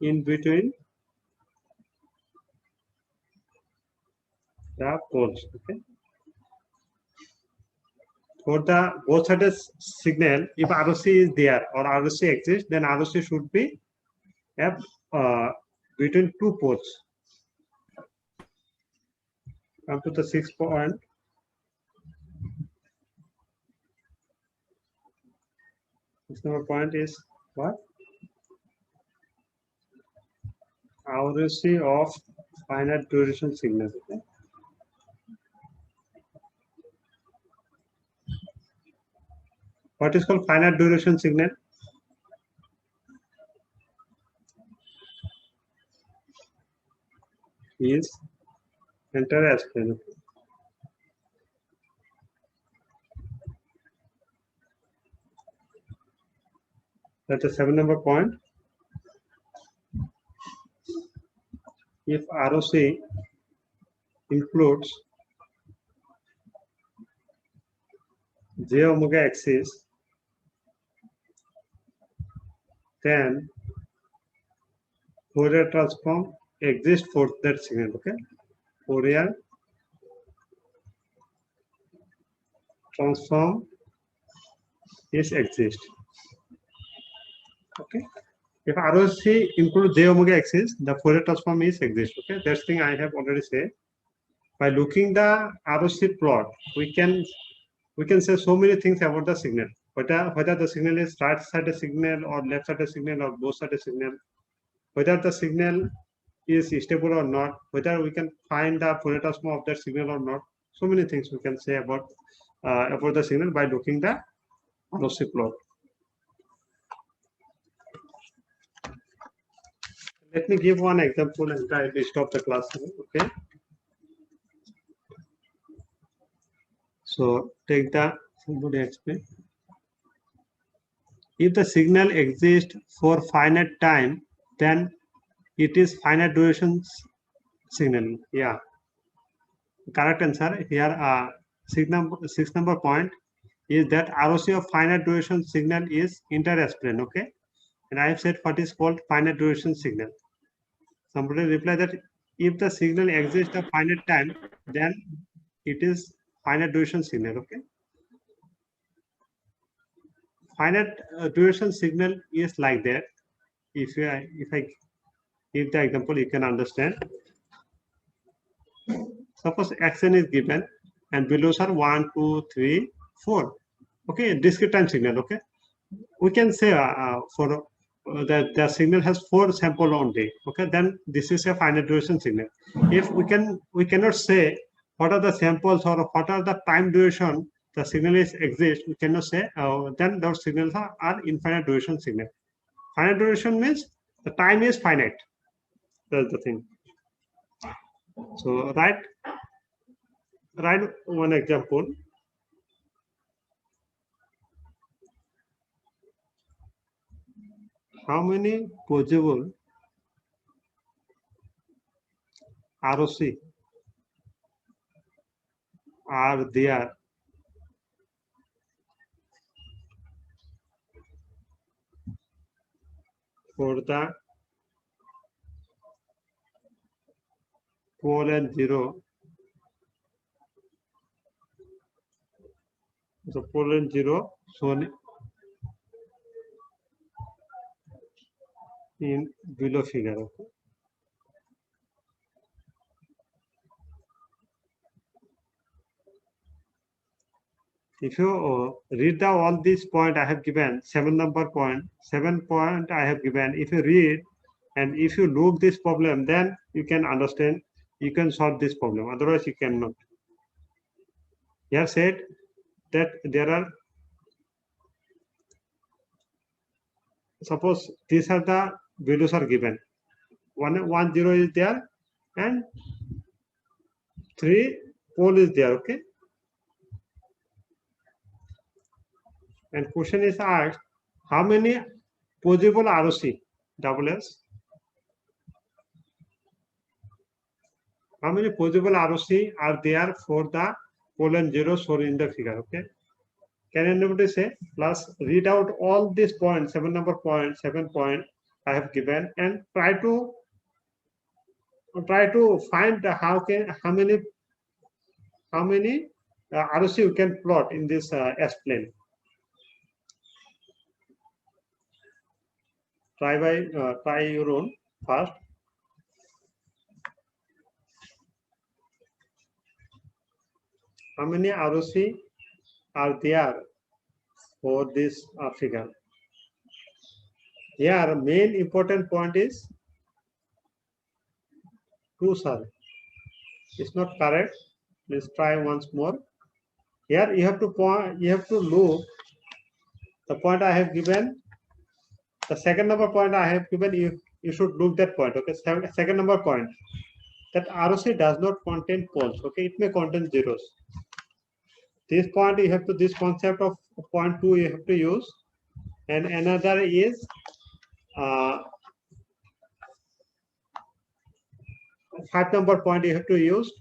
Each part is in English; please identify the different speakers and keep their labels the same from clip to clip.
Speaker 1: in between the poles. Okay. For the both sides signal, if ROC is there or ROC exists, then ROC should be between two poles. Come to the 6th point. Next number point is what? ROC of finite duration signal. Okay. What is called finite duration signal? Is entire S-plane. That's the 7th number point. If ROC includes j omega axis, then Fourier transform exists for that signal. Okay, Fourier transform is exist. Okay, if ROC includes j omega axis, the Fourier transform is exist. Okay, that's thing I have already said. By looking the ROC plot, we can say so many things about the signal. Whether the signal is right-sided signal or left-sided signal or both-sided signal, whether the signal is stable or not, whether we can find the Fourier transform of that signal or not. So many things we can say about the signal by looking the ROC plot. Let me give one example and I will stop the class. Okay. So take the somebody explain. If the signal exists for finite time, then it is finite duration signal. Yeah, correct answer here. Six number point is that ROC of finite duration signal is inter-S-plane. Okay, and I have said what is called finite duration signal. Somebody reply that if the signal exists a finite time, then it is finite duration signal. Okay, finite duration signal is like that. If I give the example, you can understand. Suppose action is given and values are 1, 2, 3, 4. Okay, discrete time signal. Okay, we can say for the signal has 4 sample only. Okay, then this is a finite duration signal. If we cannot say what are the samples or what are the time duration the signal is exist, we cannot say then those signals are infinite duration signal. Finite duration means the time is finite. That's the thing. So write one example. How many possible ROC are there for the pole and zero? The pole and zero shown in below figure. Okay. If you read all these point I have given, 7 point I have given. If you read and if you look this problem, then you can understand, you can solve this problem. Otherwise, you cannot. Here said that there are, suppose these are the values are given. 1, 1, 0 is there and 3 pole is there. Okay. And question is asked, how many possible ROC, double S? How many possible ROC are there for the pole and zero shown in the figure? Okay. Can anybody say? Plus read out all these points, 7 point, I have given, and try to find how many ROC you can plot in this S plane. Try your own first. How many ROC are there for this figure? Here, main important point is 2, sir. It's not correct. Please try once more. Here you have to look the point I have given. The second number point I have given, you should look that point. Okay, second number point, that ROC does not contain poles. Okay, it may contain zeros. This point this concept of point 2 you have to use, and another is 5 number point you have to use.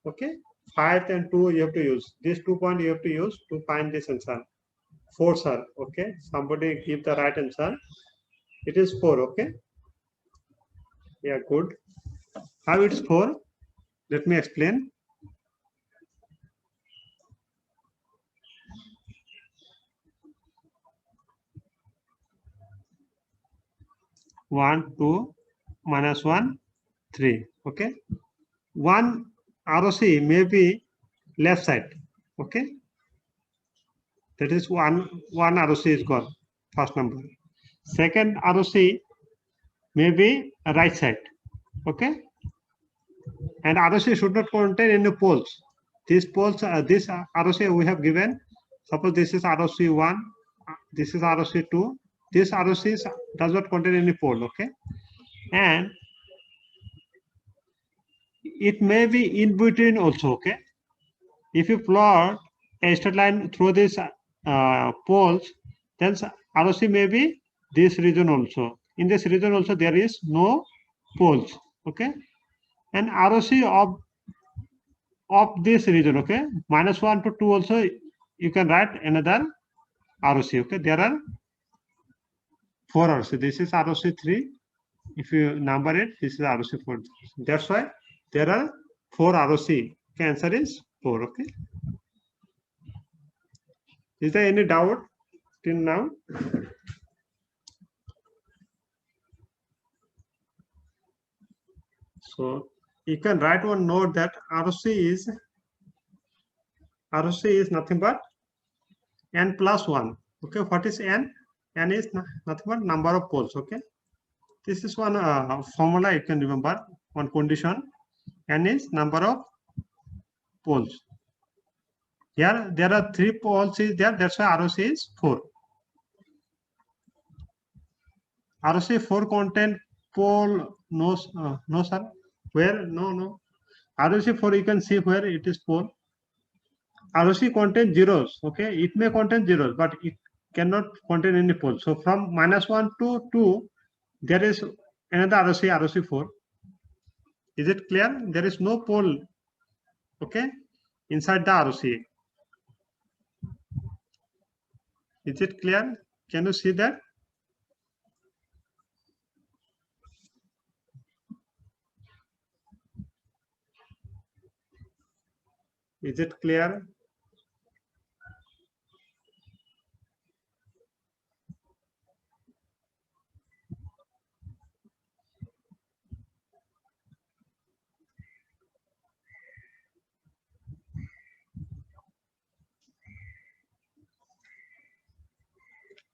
Speaker 1: Okay, 5 and 2 you have to use. These 2 points you have to use to find this answer. 4, sir. Okay, somebody give the right answer. It is 4. Okay, yeah, good. How it's 4? Let me explain. One, 2, minus 1, 3. Okay, one ROC may be left side. Okay, that is one ROC is gone. First number. Second ROC may be right side. Okay, and ROC should not contain any poles. These poles, this ROC we have given. Suppose this is ROC 1, this is ROC 2. This ROC does not contain any pole. Okay, and it may be in between also. Okay, if you plot a straight line through these poles, then ROC may be this region also. In this region also there is no poles. Okay, and ROC of this region. Okay, minus 1 to 2 also you can write another ROC. Okay, there are 4 ROC. This is ROC 3. If you number it, this is ROC 4. That's why there are 4 ROC. Okay, answer is 4. Okay. Is there any doubt till now? So you can write one note that ROC is nothing but n plus 1. Okay, what is n? N is nothing but number of poles. Okay, this is one formula you can remember. One condition, n is number of poles. Here there are 3 poles is there. That's why ROC is 4. ROC 4 content pole, no, no sir. Where? No. ROC 4 you can see where it is pole. ROC contains zeros. Okay, it may contain zeros, but it cannot contain any pole. So from minus 1 to 2, there is another ROC 4. Is it clear? There is no pole. Okay, inside the ROC. Is it clear? Can you see that? Is it clear?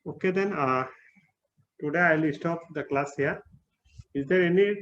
Speaker 1: Okay, then today I will stop the class here. Is there any